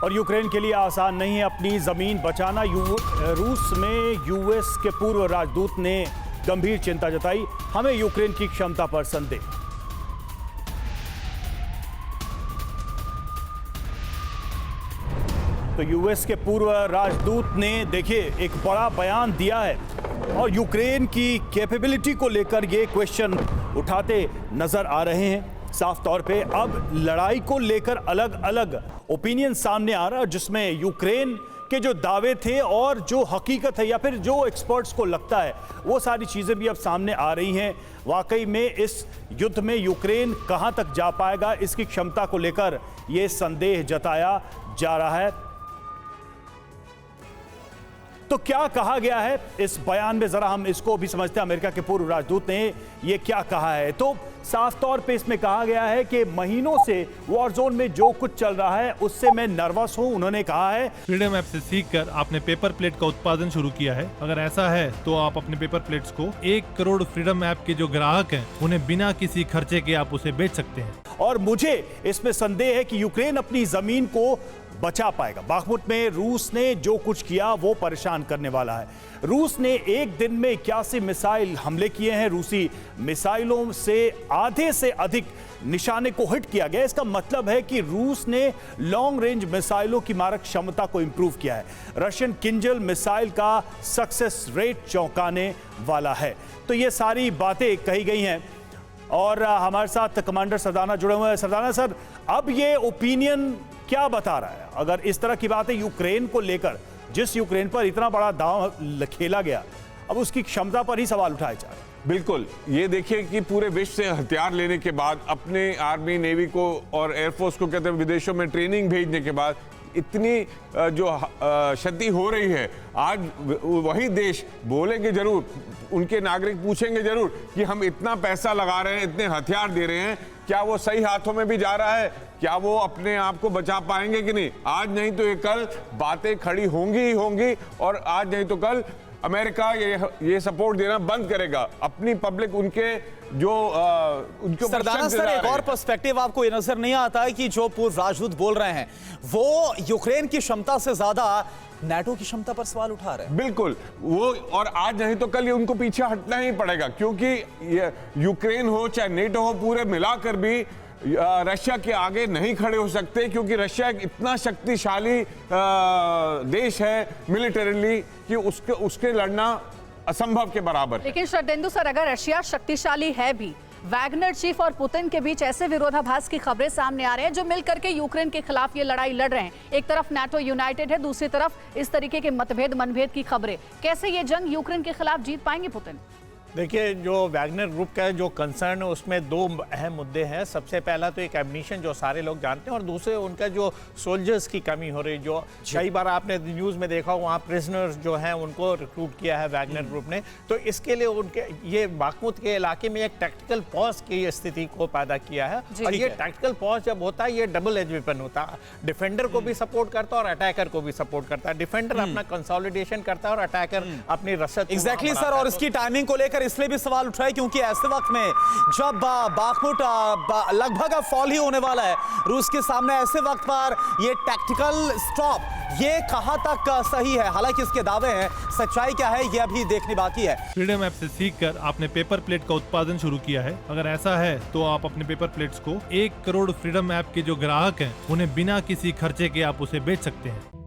और यूक्रेन के लिए आसान नहीं है अपनी जमीन बचाना। रूस में यूएस के पूर्व राजदूत ने गंभीर चिंता जताई, हमें यूक्रेन की क्षमता पर संदेह। तो यूएस के पूर्व राजदूत ने देखिए एक बड़ा बयान दिया है और यूक्रेन की कैपेबिलिटी को लेकर ये क्वेश्चन उठाते नजर आ रहे हैं। साफ तौर पे अब लड़ाई को लेकर अलग अलग ओपिनियन सामने आ रहा है, जिसमें यूक्रेन के जो दावे थे और जो हकीकत है या फिर जो एक्सपर्ट्स को लगता है वो सारी चीज़ें भी अब सामने आ रही हैं। वाकई में इस युद्ध में यूक्रेन कहां तक जा पाएगा, इसकी क्षमता को लेकर ये संदेह जताया जा रहा है। तो क्या कहा गया है इस बयान में, जरा हम इसको भी समझते हैं। अमेरिका के पूर्व राजदूत ने ये क्या कहा है। तो साफ तौर पे इसमें कहा गया है कि महीनों से वॉर जोन में जो कुछ चल रहा है उससे मैं नर्वस हूं। उन्होंने कहा है फ्रीडम ऐप से सीखकर आपने पेपर प्लेट का उत्पादन शुरू किया है। अगर ऐसा है तो आप अपने पेपर प्लेट्स को 1 करोड़ फ्रीडम ऐप के जो ग्राहक हैं उन्हें बिना किसी खर्चे के आप उसे बेच सकते हैं। और मुझे इसमें संदेह है कि यूक्रेन अपनी जमीन को बचा पाएगा। बाखमुट में रूस ने जो कुछ किया वो परेशान करने वाला है। रूस ने एक दिन में 81 मिसाइल हमले किए हैं। रूसी मिसाइलों से आधे से अधिक निशाने को हिट किया गया। इसका मतलब है कि रूस ने लॉन्ग रेंज मिसाइलों की मारक क्षमता को इंप्रूव किया है। रशियन किंजल मिसाइल का सक्सेस रेट चौंकाने वाला है। तो ये सारी बातें कही गई हैं और हमारे साथ कमांडर सरदाना जुड़े हुए हैं। सरदाना सर, अब ये ओपिनियन क्या बता रहा है? अगर इस तरह की बातें यूक्रेन को लेकर, जिस यूक्रेन पर इतना बड़ा दांव खेला गया, अब उसकी क्षमता पर ही सवाल उठाए जा रहे हैं। बिल्कुल, ये देखिए कि पूरे विश्व से हथियार लेने के बाद, अपने आर्मी नेवी को और एयरफोर्स को कहते हैं विदेशों में ट्रेनिंग भेजने के बाद इतनी जो क्षति हो रही है, आज वही देश बोलेंगे जरूर, उनके नागरिक पूछेंगे जरूर कि हम इतना पैसा लगा रहे हैं, इतने हथियार दे रहे हैं, क्या वो सही हाथों में भी जा रहा है? क्या वो अपने आप को बचा पाएंगे कि नहीं? आज नहीं तो ये कल बातें खड़ी होंगी ही होंगी और आज नहीं तो कल अमेरिका ये सपोर्ट देना बंद करेगा। अपनी पब्लिक उनके जो उनको सरदाना सर, एक और पर्सपेक्टिव आपको ये नजर नहीं आता है कि जो पूर्व राजदूत बोल रहे हैं वो यूक्रेन की क्षमता से ज्यादा नाटो की क्षमता पर सवाल उठा रहे हैं। बिल्कुल, वो और आज नहीं तो कल ये उनको पीछे हटना ही पड़ेगा, क्योंकि यूक्रेन हो चाहे नेटो हो, पूरे मिलाकर भी रशिया के आगे नहीं खड़े हो सकते, क्योंकि रशिया एक इतना शक्तिशाली देश है मिलिटरीली कि उसके लड़ना असंभव के बराबर है। लेकिन श्रद्धेंदु सर, अगर रशिया शक्तिशाली है भी, वैगनर चीफ और पुतिन के बीच ऐसे विरोधाभास की खबरें सामने आ रहे हैं जो मिलकर के यूक्रेन के खिलाफ ये लड़ाई लड़ रहे हैं। एक तरफ नाटो यूनाइटेड है, दूसरी तरफ इस तरीके के मनभेद की खबरें। कैसे ये जंग यूक्रेन के खिलाफ जीत पाएंगे पुतिन? देखिए, जो वैगनर ग्रुप का जो कंसर्न है उसमें 2 अहम मुद्दे हैं। सबसे पहला तो एक एमिनिशन जो सारे लोग जानते हैं, और दूसरे उनका जो सोल्जर्स की कमी हो रही, जो कई बार आपने न्यूज़ में देखा वहाँ प्रिजनर्स जो हैं उनको रिक्रूट किया है वैगनर ग्रुप ने। तो इसके लिए उनके ये बाखमुत के इलाके में एक टैक्टिकल पॉज की स्थिति को पैदा किया है। और ये टैक्टिकल पॉज जब होता है ये डबल एज वेपन होता है। डिफेंडर को भी सपोर्ट करता है और अटैकर को भी सपोर्ट करता है। डिफेंडर अपना कंसोलिडेशन करता है और अटैकर अपनी रसद। एग्जैक्टली सर, और इसकी टाइमिंग को लेकर इसलिए भी सवाल उठ रहा है क्योंकि ऐसे वक्त में जब बाखमुट लगभग अब फॉल ही होने वाला है रूस के सामने, ऐसे वक्त पर ये टैक्टिकल स्टॉप ये कहां तक सही है? हालांकि इसके दावे हैं, सच्चाई क्या है ये अभी देखनी बाकी है। फ्रीडम ऐप से सीखकर आपने पेपर प्लेट का उत्पादन शुरू किया है। अगर ऐसा है तो आप अपने पेपर प्लेट्स को 1 करोड़ फ्रीडम ऐप के जो ग्राहक हैं उन्हें बिना किसी खर्चे के आप उसे बेच सकते हैं।